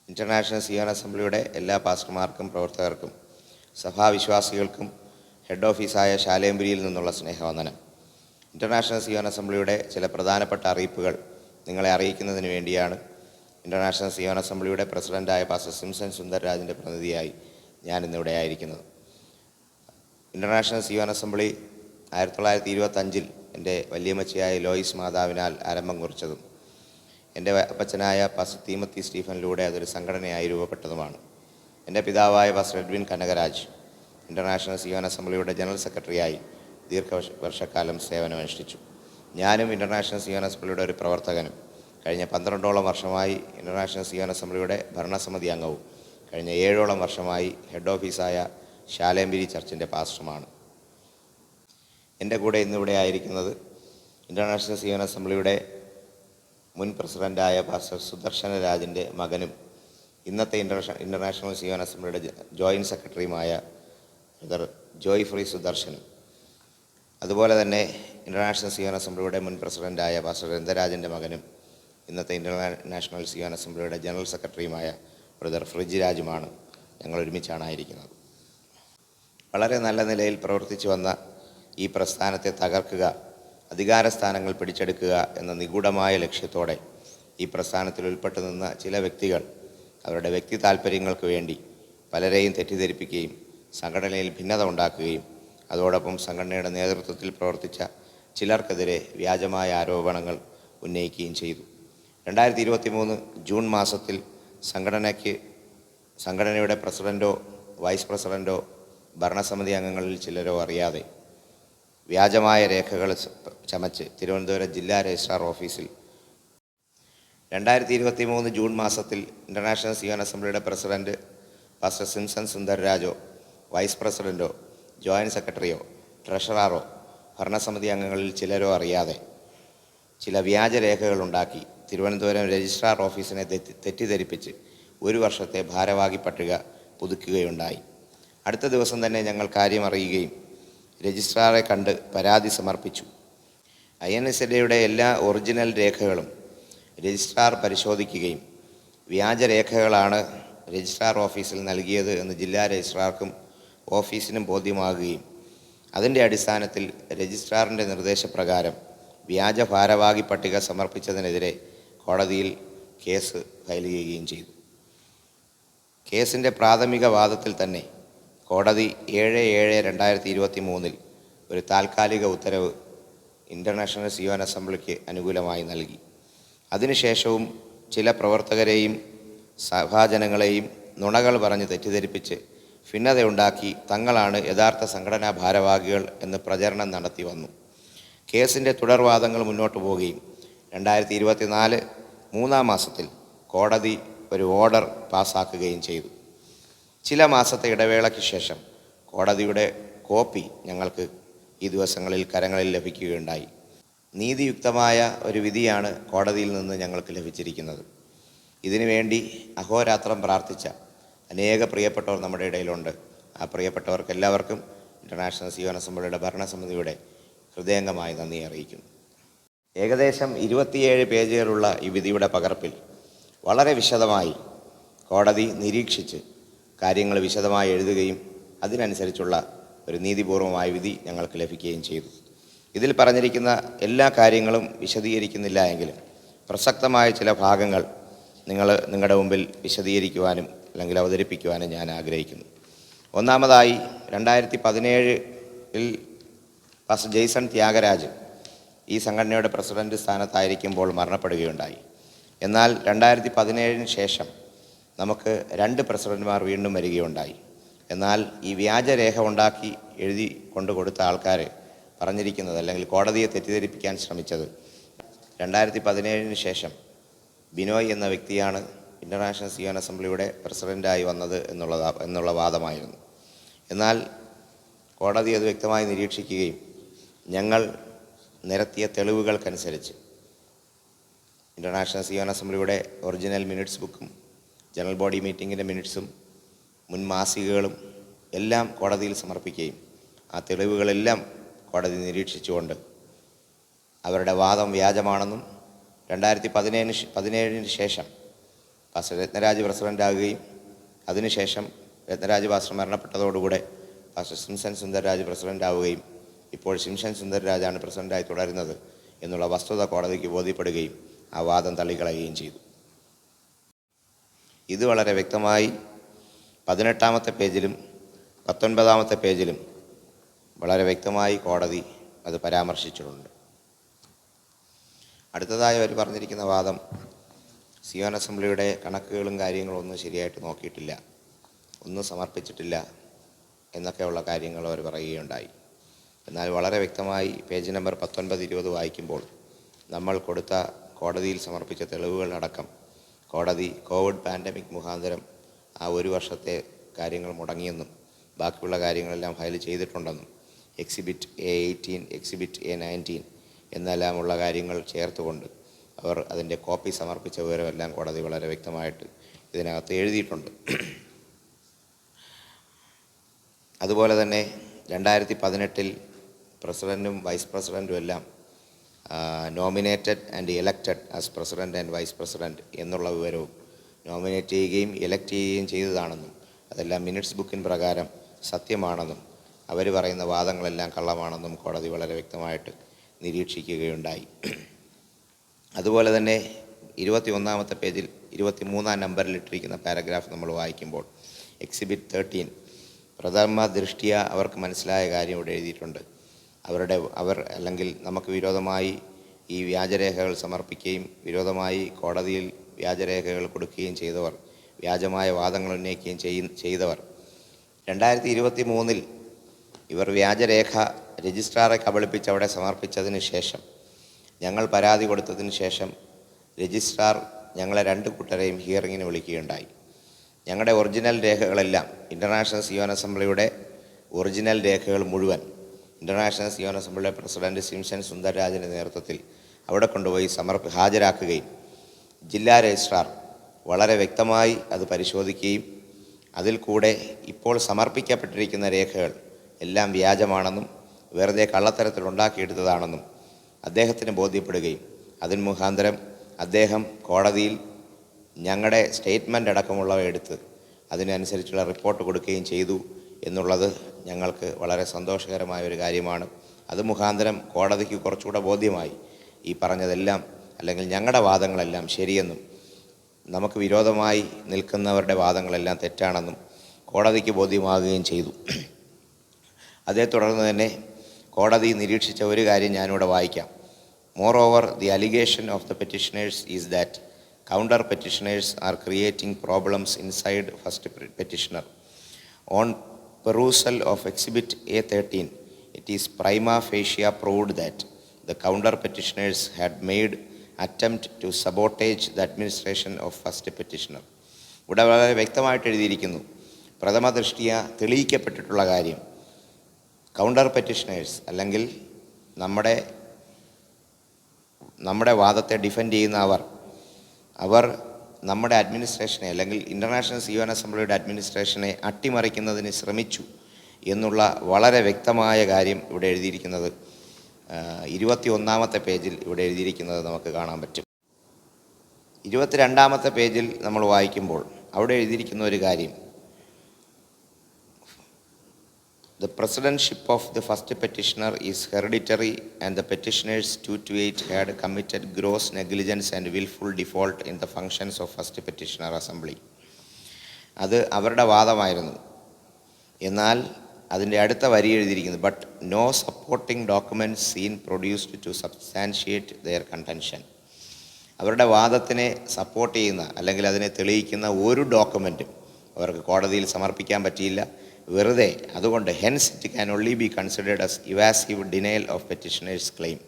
International Zion അസംബ്ലിയുടെ എല്ലാ പാസ്റ്റർമാർക്കും പ്രവർത്തകർക്കും സഭാവിശ്വാസികൾക്കും head ഓഫീസായ ശാലേംപുരിയിൽ നിന്നുള്ള സ്നേഹവന്ദനം. ഇന്റർനാഷണൽ സിയോൺ അസംബ്ലിയുടെ ചില പ്രധാനപ്പെട്ട അറിയിപ്പുകൾ നിങ്ങളെ അറിയിക്കുന്നതിന് വേണ്ടിയാണ് ഇന്റർനാഷണൽ സിയോൺ അസംബ്ലിയുടെ പ്രസിഡൻ്റായ പാസ്റ്റർ സിംസൺ സുന്ദർരാജിൻ്റെ പ്രതിനിധിയായി ഞാൻ ഇന്നിവിടെ ആയിരിക്കുന്നത്. ഇന്റർനാഷണൽ സിയോൺ അസംബ്ലി 1925 എൻ്റെ വല്യമ്മച്ചിയായ ലോയിസ് മാതാവിനാൽ ആരംഭം കുറിച്ചതും എൻ്റെ അപ്പച്ചനായ പാസ്റ്റർ തീമത്തി സ്റ്റീഫനിലൂടെ അതൊരു സംഘടനയായി രൂപപ്പെട്ടതുമാണ്. എൻ്റെ പിതാവായ pastor Edwin Kanakaraj International Zion അസംബ്ലിയുടെ ജനറൽ സെക്രട്ടറിയായി ദീർഘവർഷക്കാലം സേവനമനുഷ്ഠിച്ചു. ഞാനും ഇന്റർനാഷണൽ സിയോൺ അസംബ്ലിയുടെ ഒരു പ്രവർത്തകനും കഴിഞ്ഞ 12ഓളം വർഷമായി ഇന്റർനാഷണൽ സിയോൺ അസംബ്ലിയുടെ ഭരണസമിതി അംഗവും കഴിഞ്ഞ 7ഓളം വർഷമായി ഹെഡ് ഓഫീസായ ശാലേംപുരി ചർച്ചിൻ്റെ പാസ്റ്ററുമാണ്. എൻ്റെ കൂടെ ഇന്നിവിടെ ആയിരിക്കുന്നത് ഇന്റർനാഷണൽ സിയോൺ അസംബ്ലിയുടെ മുൻ പ്രസിഡൻ്റായ പാസ്റ്റർ സുദർശന രാജിൻ്റെ മകനും ഇന്നത്തെ ഇന്റർനാഷണൽ സിയോൺ അസംബ്ലിയുടെ ജോയിൻറ്റ് സെക്രട്ടറിയുമായ ബ്രദർ ജോയ് ഫ്രീ സുദർശനും, അതുപോലെ തന്നെ ഇന്റർനാഷണൽ സിയോൺ അസംബ്ലിയുടെ മുൻ പ്രസിഡൻ്റായ പാസ്റ്റർ രന്തരാജിൻ്റെ മകനും ഇന്നത്തെ ഇന്റർനാഷണൽ സിയോൺ അസംബ്ലിയുടെ ജനറൽ സെക്രട്ടറിയുമായ ബ്രദർ ഫ്രിജ് രാജുമാണ്. ഞങ്ങൾ ഒരുമിച്ചാണായിരിക്കുന്നത്. വളരെ നല്ല നിലയിൽ പ്രവർത്തിച്ചു വന്ന ഈ പ്രസ്ഥാനത്തെ തകർക്കുക, അധികാരസ്ഥാനങ്ങൾ പിടിച്ചെടുക്കുക എന്ന നിഗൂഢമായ ലക്ഷ്യത്തോടെ ഈ പ്രസ്ഥാനത്തിൽ ഉൾപ്പെട്ടു നിന്ന ചില വ്യക്തികൾ അവരുടെ വ്യക്തി താൽപ്പര്യങ്ങൾക്ക് വേണ്ടി പലരെയും തെറ്റിദ്ധരിപ്പിക്കുകയും സംഘടനയിൽ ഭിന്നത ഉണ്ടാക്കുകയും അതോടൊപ്പം സംഘടനയുടെ നേതൃത്വത്തിൽ പ്രവർത്തിച്ച ചിലർക്കെതിരെ വ്യാജമായ ആരോപണങ്ങൾ ഉന്നയിക്കുകയും ചെയ്തു. 2023 ജൂൺ മാസത്തിൽ സംഘടനയുടെ പ്രസിഡൻറ്റോ വൈസ് പ്രസിഡൻറ്റോ ഭരണസമിതി അംഗങ്ങളിൽ ചിലരോ അറിയാതെ വ്യാജമായ രേഖകൾ ചമച്ച് തിരുവനന്തപുരം ജില്ലാ രജിസ്ട്രാർ ഓഫീസിൽ 2023 ജൂൺ മാസത്തിൽ ഇന്റർനാഷണൽ സിയോൺ അസംബ്ലിയുടെ പ്രസിഡന്റ് പാസ്റ്റർ സിംസൺ സുന്ദർരാജോ, വൈസ് പ്രസിഡൻറ്റോ ജോയിൻറ്റ് സെക്രട്ടറിയോ ട്രഷററോ ഭരണസമിതി അംഗങ്ങളിൽ ചിലരോ അറിയാതെ ചില വ്യാജരേഖകളുണ്ടാക്കി തിരുവനന്തപുരം രജിസ്ട്രാർ ഓഫീസിനെ തെറ്റിദ്ധരിപ്പിച്ച് 1 വർഷത്തെ ഭാരവാഹി പട്ടിക പുതുക്കുകയുണ്ടായി. അടുത്ത ദിവസം തന്നെ ഞങ്ങൾ കാര്യം അറിയുകയും രജിസ്ട്രാറെ കണ്ട് പരാതി സമർപ്പിച്ചു. INSLയുടെ എല്ലാ ഒറിജിനൽ രേഖകളും രജിസ്ട്രാർ പരിശോധിക്കുകയും വ്യാജരേഖകളാണ് രജിസ്ട്രാർ ഓഫീസിൽ നൽകിയത് എന്ന് ജില്ലാ രജിസ്ട്രാർക്കും ഓഫീസിനും ബോധ്യമാകുകയും അതിൻ്റെ അടിസ്ഥാനത്തിൽ രജിസ്ട്രാറിൻ്റെ നിർദ്ദേശപ്രകാരം വ്യാജ ഭാരവാഹി പട്ടിക സമർപ്പിച്ചതിനെതിരെ കോടതിയിൽ കേസ് ഫയൽ ചെയ്യുകയും ചെയ്തു. കേസിൻ്റെ പ്രാഥമിക വാദത്തിൽ തന്നെ കോടതി 7/7/2023 ഒരു താൽക്കാലിക ഉത്തരവ് ഇന്റർനാഷണൽ സിയോൺ അസംബ്ലിക്ക് അനുകൂലമായി നൽകി. അതിനുശേഷവും ചില പ്രവർത്തകരെയും സഭാജനങ്ങളെയും നുണകൾ പറഞ്ഞ് തെറ്റിദ്ധരിപ്പിച്ച് ഭിന്നതയുണ്ടാക്കി തങ്ങളാണ് യഥാർത്ഥ സംഘടനാ ഭാരവാഹികൾ എന്ന് പ്രചരണം നടത്തി വന്നു. കേസിൻ്റെ തുടർവാദങ്ങൾ മുന്നോട്ട് പോവുകയും 2024 മൂന്നാം മാസത്തിൽ കോടതി ഒരു ഓർഡർ പാസ്സാക്കുകയും ചെയ്തു. ചില മാസത്തെ ഇടവേളയ്ക്ക് ശേഷം കോടതിയുടെ കോപ്പി ഞങ്ങൾക്ക് ഈ ദിവസങ്ങളിൽ കരങ്ങളിൽ ലഭിക്കുകയുണ്ടായി. നീതിയുക്തമായ ഒരു വിധിയാണ് കോടതിയിൽ നിന്ന് ഞങ്ങൾക്ക് ലഭിച്ചിരിക്കുന്നത്. ഇതിനുവേണ്ടി അഹോരാത്രം പ്രാർത്ഥിച്ച അനേക പ്രിയപ്പെട്ടവർ നമ്മുടെ ഇടയിലുണ്ട്. ആ പ്രിയപ്പെട്ടവർക്കെല്ലാവർക്കും ഇന്റർനാഷണൽ സിയോൺ അസംബ്ലിയുടെ ഭരണസമിതിയുടെ ഹൃദയംഗമായി നന്ദി അറിയിക്കുന്നു. ഏകദേശം 27 പേജുകളുള്ള ഈ വിധിയുടെ പകർപ്പിൽ വളരെ വിശദമായി കോടതി നിരീക്ഷിച്ച് കാര്യങ്ങൾ വിശദമായി എഴുതുകയും അതിനനുസരിച്ചുള്ള ഒരു നീതിപൂർവമായ വിധി ഞങ്ങൾക്ക് ലഭിക്കുകയും ചെയ്തു. ഇതിൽ പറഞ്ഞിരിക്കുന്ന എല്ലാ കാര്യങ്ങളും വിശദീകരിക്കുന്നില്ല എങ്കിലും പ്രസക്തമായ ചില ഭാഗങ്ങൾ നിങ്ങളുടെ മുമ്പിൽ വിശദീകരിക്കുവാനും അല്ലെങ്കിൽ അവതരിപ്പിക്കുവാനും ഞാൻ ആഗ്രഹിക്കുന്നു. ഒന്നാമതായി 2017 പാസ്റ്റർ ജെയ്സൺ ത്യാഗരാജ് ഈ സംഘടനയുടെ പ്രസിഡന്റ് സ്ഥാനത്തായിരിക്കുമ്പോൾ മരണപ്പെടുകയുണ്ടായി. എന്നാൽ 2017 ശേഷം നമുക്ക് 2 പ്രസിഡന്റുമാർ വീണ്ടും വരികയുണ്ടായി. എന്നാൽ ഈ വ്യാജരേഖ ഉണ്ടാക്കി എഴുതി കൊണ്ടുകൊടുത്ത ആൾക്കാർ പറഞ്ഞിരിക്കുന്നത് അല്ലെങ്കിൽ കോടതിയെ തെറ്റിദ്ധരിപ്പിക്കാൻ ശ്രമിച്ചത് 2017 ശേഷം ബിനോയ് എന്ന വ്യക്തിയാണ് ഇന്റർനാഷണൽ സിയോൺ അസംബ്ലിയുടെ പ്രസിഡൻ്റായി വന്നത് എന്നുള്ള വാദമായിരുന്നു. എന്നാൽ കോടതി അത് വ്യക്തമായി നിരീക്ഷിക്കുകയും ഞങ്ങൾ നിരത്തിയ തെളിവുകൾക്കനുസരിച്ച് ഇന്റർനാഷണൽ സിയോൺ അസംബ്ലിയുടെ ഒറിജിനൽ മിനിറ്റ്സ് ബുക്കും ജനറൽ ബോഡി മീറ്റിങ്ങിൻ്റെ മിനിറ്റ്സും മുൻ മാസികകളും എല്ലാം കോടതിയിൽ സമർപ്പിക്കുകയും ആ തെളിവുകളെല്ലാം കോടതി നിരീക്ഷിച്ചുകൊണ്ട് അവരുടെ വാദം വ്യാജമാണെന്നും 2017 ശേഷം പാസ്റ്റർ രത്നരാജ് പ്രസിഡൻ്റാകുകയും അതിനുശേഷം രത്നരാജ് പാസ്റ്റർ മരണപ്പെട്ടതോടുകൂടെ പാസ്റ്റർ സിംസൺ സുന്ദർരാജ് പ്രസിഡൻ്റാവുകയും ഇപ്പോൾ സിംസൺ സുന്ദർരാജാണ് പ്രസിഡൻ്റായി തുടരുന്നത് എന്നുള്ള വസ്തുത കോടതിക്ക് ബോധ്യപ്പെടുകയും ആ വാദം തള്ളിക്കളയുകയും ചെയ്തു. ഇത് വളരെ വ്യക്തമായി 18-ാമത്തെ പേജിലും 19-ാമത്തെ പേജിലും വളരെ വ്യക്തമായി കോടതി അത് പരാമർശിച്ചിട്ടുണ്ട്. അടുത്തതായി അവർ പറഞ്ഞിരിക്കുന്ന വാദം സിയോൻ അസംബ്ലിയുടെ കണക്കുകളും കാര്യങ്ങളും ഒന്നും ശരിയായിട്ട് നോക്കിയിട്ടില്ല, ഒന്നും സമർപ്പിച്ചിട്ടില്ല എന്നൊക്കെയുള്ള കാര്യങ്ങൾ അവർ പറയുകയുണ്ടായി. എന്നാൽ വളരെ വ്യക്തമായി പേജ് നമ്പർ 19-20 വായിക്കുമ്പോൾ നമ്മൾ കൊടുത്ത കോടതിയിൽ സമർപ്പിച്ച തെളിവുകളടക്കം കോടതി കോവിഡ് പാൻഡമിക് മുഖാന്തരം ആ ഒരു വർഷത്തെ കാര്യങ്ങൾ മുടങ്ങിയെന്നും ബാക്കിയുള്ള കാര്യങ്ങളെല്ലാം ഫയൽ ചെയ്തിട്ടുണ്ടെന്നും എക്സിബിറ്റ് A18, എക്സിബിറ്റ് A19 എന്നെല്ലാമുള്ള കാര്യങ്ങൾ ചേർത്തുകൊണ്ട് അവർ അതിൻ്റെ കോപ്പി സമർപ്പിച്ച വിവരമെല്ലാം കോടതി വളരെ വ്യക്തമായിട്ട് ഇതിനകത്ത് എഴുതിയിട്ടുണ്ട്. അതുപോലെ തന്നെ 2018 പ്രസിഡൻറ്റും വൈസ് പ്രസിഡൻറ്റും എല്ലാം nominated and elected as president and vice president എന്നുള്ള വിവരവും നോമിനേറ്റ് ചെയ്യുകയും ഇലക്ട് ചെയ്യുകയും ചെയ്തതാണെന്നും അതെല്ലാം മിനിറ്റ്സ് ബുക്കിൻ പ്രകാരം സത്യമാണെന്നും അവർ പറയുന്ന വാദങ്ങളെല്ലാം കള്ളമാണെന്നും കോടതി വളരെ വ്യക്തമായിട്ട് നിരീക്ഷിക്കുകയുണ്ടായി. അതുപോലെ തന്നെ 21-ാമത്തെ പേജിൽ 23-ാം നമ്പറിലിട്ടിരിക്കുന്ന പാരഗ്രാഫ് നമ്മൾ വായിക്കുമ്പോൾ എക്സിബിറ്റ് 13 പ്രഥമ ദൃഷ്ടിയ അവർക്ക് മനസ്സിലായ കാര്യം ഇവിടെ എഴുതിയിട്ടുണ്ട്. അവർ അല്ലെങ്കിൽ നമുക്ക് വിരോധമായി ഈ വ്യാജരേഖകൾ സമർപ്പിക്കുകയും വിരോധമായി കോടതിയിൽ വ്യാജരേഖകൾ കൊടുക്കുകയും ചെയ്തവർ, വ്യാജമായ വാദങ്ങൾ ഉന്നയിക്കുകയും ചെയ്തവർ 2023 ഇവർ വ്യാജരേഖ രജിസ്ട്രാറെ കബളിപ്പിച്ച് അവിടെ സമർപ്പിച്ചതിന് ശേഷം ഞങ്ങൾ പരാതി കൊടുത്തതിന് ശേഷം രജിസ്ട്രാർ ഞങ്ങളെ 2 കൂട്ടരെയും ഹിയറിങ്ങിന് വിളിക്കുകയുണ്ടായി. ഞങ്ങളുടെ ഒറിജിനൽ രേഖകളെല്ലാം ഇൻ്റർനാഷണൽ സിയോൻ അസംബ്ലിയുടെ ഒറിജിനൽ രേഖകൾ മുഴുവൻ ഇൻ്റർനാഷണൽ സിയോൻ അസംബ്ലിയുടെ പ്രസിഡൻറ്റ് സിംസൺ സുന്ദർരാജിൻ്റെ നേതൃത്വത്തിൽ അവിടെ കൊണ്ടുപോയി ഹാജരാക്കുകയും ജില്ലാ രജിസ്ട്രാർ വളരെ വ്യക്തമായി അത് പരിശോധിക്കുകയും അതിൽ കൂടെ ഇപ്പോൾ സമർപ്പിക്കപ്പെട്ടിരിക്കുന്ന രേഖകൾ എല്ലാം വ്യാജമാണെന്നും വെറുതെ കള്ളത്തരത്തിൽ ഉണ്ടാക്കിയെടുത്തതാണെന്നും അദ്ദേഹത്തിന് ബോധ്യപ്പെടുകയും അതിന് മുഖാന്തരം അദ്ദേഹം കോടതിയിൽ ഞങ്ങളുടെ സ്റ്റേറ്റ്മെൻ്റ് അടക്കമുള്ളവ എടുത്ത് അതിനനുസരിച്ചുള്ള റിപ്പോർട്ട് കൊടുക്കുകയും ചെയ്തു എന്നുള്ളത് ഞങ്ങൾക്ക് വളരെ സന്തോഷകരമായ ഒരു കാര്യമാണ്. അത് മുഖാന്തരം കോടതിക്ക് കുറച്ചുകൂടെ ബോധ്യമായി ഈ പറഞ്ഞതെല്ലാം അല്ലെങ്കിൽ ഞങ്ങളുടെ വാദങ്ങളെല്ലാം ശരിയെന്നും നമുക്ക് വിരോധമായി നിൽക്കുന്നവരുടെ വാദങ്ങളെല്ലാം തെറ്റാണെന്നും കോടതിക്ക് ബോധ്യമാകുകയും ചെയ്തു. അതേ തുടർന്ന് തന്നെ കോടതി നിരീക്ഷിച്ച ഒരു കാര്യം ഞാനിവിടെ വായിക്കാം. Moreover the allegation of the petitioners is that counter petitioners are creating problems inside first petitioner. On perusal of Exhibit A13, it is prima facie proved that the counter petitioners had made attempt to sabotage the administration of first petitioner. ഇവിടെ വളരെ വ്യക്തമായിട്ട് എഴുതിയിരിക്കുന്നു, പ്രഥമ ദൃഷ്ടിയ തെളിയിക്കപ്പെട്ടിട്ടുള്ള കാര്യം counter പെറ്റിഷനേഴ്സ് അല്ലെങ്കിൽ നമ്മുടെ വാദത്തെ defend ചെയ്യുന്ന അവർ നമ്മുടെ അഡ്മിനിസ്ട്രേഷനെ അല്ലെങ്കിൽ ഇൻ്റർനാഷണൽ സിയോൻ അസംബ്ലിയുടെ അഡ്മിനിസ്ട്രേഷനെ അട്ടിമറിക്കുന്നതിന് ശ്രമിച്ചു എന്നുള്ള വളരെ വ്യക്തമായ കാര്യം ഇവിടെ എഴുതിയിരിക്കുന്നത് 21-ാമത്തെ പേജിൽ ഇവിടെ എഴുതിയിരിക്കുന്നത് നമുക്ക് കാണാൻ പറ്റും. 22-ാമത്തെ പേജിൽ നമ്മൾ വായിക്കുമ്പോൾ അവിടെ എഴുതിയിരിക്കുന്ന ഒരു കാര്യം, the presidentship of the first petitioner is hereditary and the petitioners 2 to 8 had committed gross negligence and willful default in the functions of first petitioner assembly. അത് അവരുടെ വാദമായിരുന്നു. എന്നാൽ അതിൻ്റെ അടുത്ത വരി എഴുതിയിരിക്കുന്നത് but no supporting documents seen produced to substantiate their contention. അവരുടെ വാദത്തിനെ support ചെയ്യുന്ന അല്ലെങ്കിൽ അതിനെ തെളിയിക്കുന്ന ഒരു ഡോക്യുമെൻറ്റും അവർക്ക് കോടതിയിൽ സമർപ്പിക്കാൻ പറ്റിയില്ല. വെറുതെ അതുകൊണ്ട് hence it can only be considered as evasive denial of petitioners claim.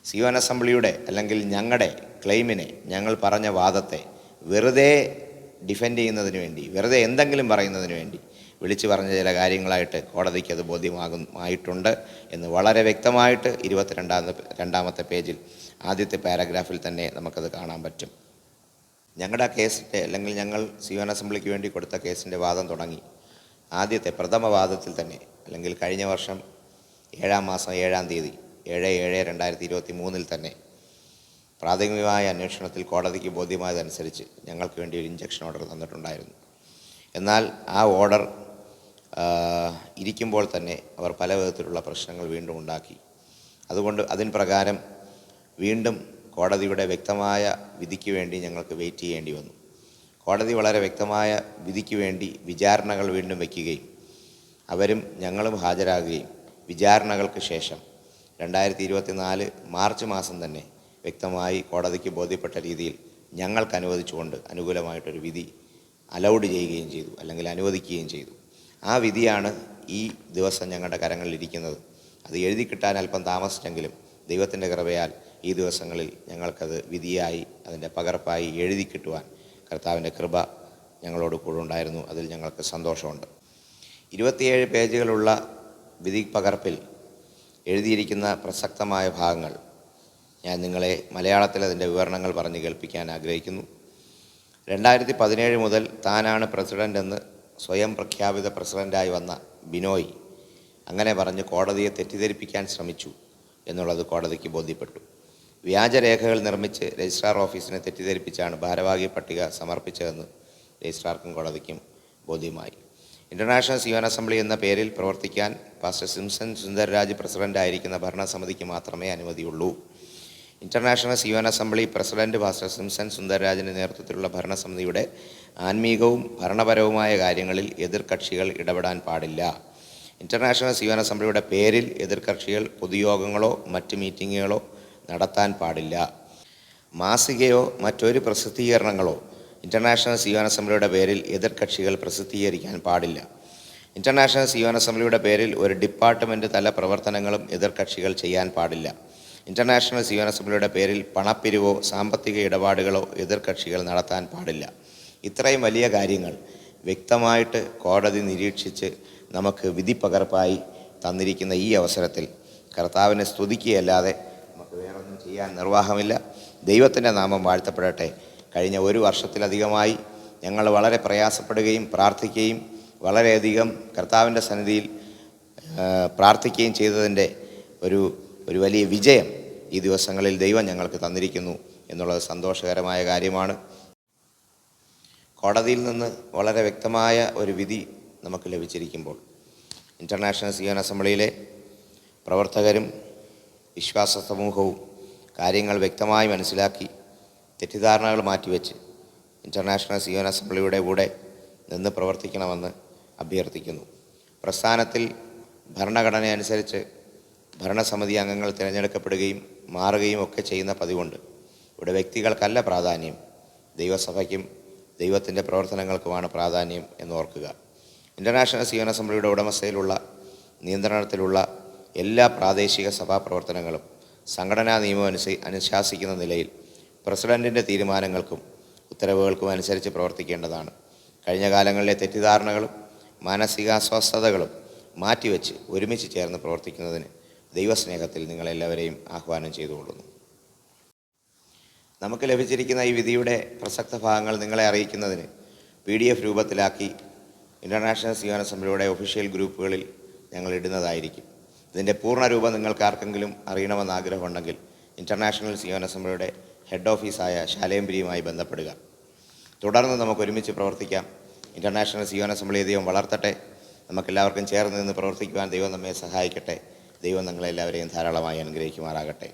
Zion അസംബ്ലിയുടെ അല്ലെങ്കിൽ ഞങ്ങളുടെ ക്ലെയിമിനെ, ഞങ്ങൾ പറഞ്ഞ വാദത്തെ വെറുതെ ഡിഫെൻഡ് ചെയ്യുന്നതിന് വേണ്ടി, വെറുതെ എന്തെങ്കിലും പറയുന്നതിന് വേണ്ടി വിളിച്ചു പറഞ്ഞ ചില കാര്യങ്ങളായിട്ട് കോടതിക്ക് അത് ബോധ്യമായിട്ടുണ്ട് എന്ന് വളരെ വ്യക്തമായിട്ട് 22-ാമത്തെ പേജിൽ ആദ്യത്തെ പാരഗ്രാഫിൽ തന്നെ നമുക്കത് കാണാൻ പറ്റും. ഞങ്ങളുടെ കേസിൻ്റെ അല്ലെങ്കിൽ ഞങ്ങൾ സിയോൻ അസംബ്ലിക്ക് വേണ്ടി കൊടുത്ത കേസിൻ്റെ വാദം തുടങ്ങി ആദ്യത്തെ പ്രഥമ വാദത്തിൽ തന്നെ അല്ലെങ്കിൽ കഴിഞ്ഞ വർഷം 7-ാം മാസം 7-ാം തീയതി 7/7/2023 തന്നെ പ്രാഥമികമായ അന്വേഷണത്തിൽ കോടതിക്ക് ബോധ്യമായതനുസരിച്ച് ഞങ്ങൾക്ക് വേണ്ടി ഒരു ഇഞ്ചക്ഷൻ ഓർഡർ തന്നിട്ടുണ്ടായിരുന്നു. എന്നാൽ ആ ഓർഡർ ഇരിക്കുമ്പോൾ തന്നെ അവർ പല വിധത്തിലുള്ള പ്രശ്നങ്ങൾ വീണ്ടും ഉണ്ടാക്കി. അതുകൊണ്ട് അതിന് പ്രകാരം വീണ്ടും കോടതിയുടെ വ്യക്തമായ വിധിക്ക് വേണ്ടി ഞങ്ങൾക്ക് വെയിറ്റ് ചെയ്യേണ്ടി വന്നു. കോടതി വളരെ വ്യക്തമായ വിധിക്ക് വേണ്ടി വിചാരണകൾ വീണ്ടും വയ്ക്കുകയും അവരും ഞങ്ങളും ഹാജരാകുകയും വിചാരണകൾക്ക് ശേഷം 2024 മാർച്ച് മാസം തന്നെ വ്യക്തമായി കോടതിക്ക് ബോധ്യപ്പെട്ട രീതിയിൽ ഞങ്ങൾക്ക് അനുവദിച്ചുകൊണ്ട് അനുകൂലമായിട്ടൊരു വിധി അലൗഡ് ചെയ്യുകയും ചെയ്തു, അല്ലെങ്കിൽ അനുവദിക്കുകയും ചെയ്തു. ആ വിധിയാണ് ഈ ദിവസം ഞങ്ങളുടെ കരങ്ങളിലിരിക്കുന്നത്. അത് എഴുതി കിട്ടാൻ അല്പം താമസിച്ചെങ്കിലും ദൈവത്തിൻ്റെ കൃപയാൽ ഈ ദിവസങ്ങളിൽ ഞങ്ങൾക്കത് വിധിയായി അതിൻ്റെ പകർപ്പായി എഴുതി കിട്ടുവാൻ കർത്താവിൻ്റെ കൃപ ഞങ്ങളോട് കൂടെ ഉണ്ടായിരുന്നു. അതിൽ ഞങ്ങൾക്ക് സന്തോഷമുണ്ട്. 27 പേജുകളുള്ള വിധി പകർപ്പിൽ എഴുതിയിരിക്കുന്ന പ്രസക്തമായ ഭാഗങ്ങൾ ഞാൻ നിങ്ങളെ മലയാളത്തിൽ അതിൻ്റെ വിവരണങ്ങൾ പറഞ്ഞ് കേൾപ്പിക്കാൻ ആഗ്രഹിക്കുന്നു. 2017 മുതൽ താനാണ് പ്രസിഡൻ്റ് എന്ന് സ്വയം പ്രഖ്യാപിത പ്രസിഡൻ്റായി വന്ന ബിനോയ് അങ്ങനെ പറഞ്ഞ് കോടതിയെ തെറ്റിദ്ധരിപ്പിക്കാൻ ശ്രമിച്ചു എന്നുള്ളത് കോടതിക്ക് ബോധ്യപ്പെട്ടു. വ്യാജരേഖകൾ നിർമ്മിച്ച് രജിസ്ട്രാർ ഓഫീസിനെ തെറ്റിദ്ധരിപ്പിച്ചാണ് ഭാരവാഹി പട്ടിക സമർപ്പിച്ചതെന്ന് രജിസ്ട്രാർക്കും കോടതിക്കും ബോധ്യമായി. ഇൻ്റർനാഷണൽ സിയോൻ അസംബ്ലി എന്ന പേരിൽ പ്രവർത്തിക്കാൻ പാസ്റ്റർ സിംസൺ സുന്ദർരാജ് പ്രസിഡൻ്റായിരിക്കുന്ന ഭരണസമിതിക്ക് മാത്രമേ അനുമതിയുള്ളൂ. International Zion Assembly president pastor Simson സുന്ദർരാജിൻ്റെ നേതൃത്വത്തിലുള്ള ഭരണസമിതിയുടെ ആത്മീകവും ഭരണപരവുമായ കാര്യങ്ങളിൽ എതിർകക്ഷികൾ ഇടപെടാൻ പാടില്ല. ഇൻ്റർനാഷണൽ സിയോൻ അസംബ്ലിയുടെ പേരിൽ എതിർകക്ഷികൾ പൊതുയോഗങ്ങളോ മറ്റ് മീറ്റിങ്ങുകളോ നടത്താൻ പാടില്ല. മാസികയോ മറ്റൊരു പ്രസിദ്ധീകരണങ്ങളോ ഇൻ്റർനാഷണൽ സിയോൻ അസംബ്ലിയുടെ പേരിൽ എതിർകക്ഷികൾ പ്രസിദ്ധീകരിക്കാൻ പാടില്ല. ഇൻ്റർനാഷണൽ സിയോൻ അസംബ്ലിയുടെ പേരിൽ ഒരു ഡിപ്പാർട്ട്മെൻറ്റ് തല പ്രവർത്തനങ്ങളും എതിർകക്ഷികൾ ചെയ്യാൻ പാടില്ല. ഇൻ്റർനാഷണൽ സിയോൻ അസംബ്ലിയുടെ പേരിൽ പണപ്പിരിവോ സാമ്പത്തിക ഇടപാടുകളോ എതിർകക്ഷികൾ നടത്താൻ പാടില്ല. ഇത്രയും വലിയ കാര്യങ്ങൾ വ്യക്തമായിട്ട് കോടതി നിരീക്ഷിച്ച് നമുക്ക് വിധി പകർപ്പായി തന്നിരിക്കുന്ന ഈ അവസരത്തിൽ കർത്താവിനെ സ്തുതിക്കുകയല്ലാതെ നമുക്ക് വേറൊന്നും ചെയ്യാൻ നിർവാഹമില്ല. ദൈവത്തിൻ്റെ നാമം വാഴ്ത്തപ്പെടട്ടെ. കഴിഞ്ഞ 1 വർഷത്തിലധികമായി ഞങ്ങൾ വളരെ പ്രയാസപ്പെടുകയും പ്രാർത്ഥിക്കുകയും വളരെയധികം കർത്താവിൻ്റെ സന്നിധിയിൽ പ്രാർത്ഥിക്കുകയും ചെയ്തതിൻ്റെ ഒരു വലിയ വിജയം ഈ ദിവസങ്ങളിൽ ദൈവം ഞങ്ങൾക്ക് തന്നിരിക്കുന്നു എന്നുള്ളത് സന്തോഷകരമായ കാര്യമാണ്. കോടതിയിൽ നിന്ന് വളരെ വ്യക്തമായ ഒരു വിധി നമുക്ക് ലഭിച്ചിരിക്കുമ്പോൾ ഇൻ്റർനാഷണൽ സിയോൻ അസംബ്ലിയിലെ പ്രവർത്തകരും വിശ്വാസ സമൂഹവും കാര്യങ്ങൾ വ്യക്തമായി മനസ്സിലാക്കി തെറ്റിദ്ധാരണകൾ മാറ്റിവെച്ച് ഇൻ്റർനാഷണൽ സിയോൻ അസംബ്ലിയുടെ കൂടെ നിന്ന് പ്രവർത്തിക്കണമെന്ന് അഭ്യർത്ഥിക്കുന്നു. പ്രസ്ഥാനത്തിൽ ഭരണഘടന അനുസരിച്ച് ഭരണസമിതി അംഗങ്ങൾ തിരഞ്ഞെടുക്കപ്പെടുകയും മാറുകയും ഒക്കെ ചെയ്യുന്ന പതിവുണ്ട്. ഇവിടെ വ്യക്തികൾക്കല്ല പ്രാധാന്യം, ദൈവസഭയ്ക്കും ദൈവത്തിൻ്റെ പ്രവർത്തനങ്ങൾക്കുമാണ് പ്രാധാന്യം എന്നോർക്കുക. ഇൻ്റർനാഷണൽ സിയോൻ അസംബ്ലിയുടെ ഉടമസ്ഥയിലുള്ള നിയന്ത്രണത്തിലുള്ള എല്ലാ പ്രാദേശിക സഭാ പ്രവർത്തനങ്ങളും സംഘടനാ നിയമം അനുശാസിക്കുന്ന നിലയിൽ പ്രസിഡൻറ്റിൻ്റെ തീരുമാനങ്ങൾക്കും ഉത്തരവുകൾക്കും അനുസരിച്ച് പ്രവർത്തിക്കേണ്ടതാണ്. കഴിഞ്ഞ കാലങ്ങളിലെ തെറ്റിദ്ധാരണകളും മാനസികാസ്വസ്ഥതകളും മാറ്റിവെച്ച് ഒരുമിച്ച് ചേർന്ന് പ്രവർത്തിക്കുന്നതിന് ദൈവസ്നേഹത്തിൽ നിങ്ങളെല്ലാവരെയും ആഹ്വാനം ചെയ്തുകൊള്ളുന്നു. നമുക്ക് ലഭിച്ചിരിക്കുന്ന ഈ വിധിയുടെ പ്രസക്ത ഭാഗങ്ങൾ നിങ്ങളെ അറിയിക്കുന്നതിന് PDF രൂപത്തിലാക്കി ഇൻ്റർനാഷണൽ സിയോൻ അസംബ്ലിയുടെ ഒഫീഷ്യൽ ഗ്രൂപ്പുകളിൽ ഞങ്ങൾ ഇടുന്നതായിരിക്കും. ഇതിൻ്റെ പൂർണ്ണ രൂപം നിങ്ങൾക്ക് ആർക്കെങ്കിലും അറിയണമെന്ന് ആഗ്രഹമുണ്ടെങ്കിൽ ഇൻ്റർനാഷണൽ സിയോൻ അസംബ്ലിയുടെ ഹെഡ് ഓഫീസായ ശാലേംപുരിയുമായി ബന്ധപ്പെടുക. തുടർന്ന് നമുക്ക് ഒരുമിച്ച് പ്രവർത്തിക്കാം. ഇൻ്റർനാഷണൽ സിയോൻ അസംബ്ലി ദൈവം വളർത്തട്ടെ. നമുക്കെല്ലാവർക്കും ചേർന്ന് നിന്ന് പ്രവർത്തിക്കുവാൻ ദൈവം നമ്മെ സഹായിക്കട്ടെ. ദൈവം നിങ്ങളെല്ലാവരെയും ധാരാളമായി അനുഗ്രഹിക്കുമാറാകട്ടെ.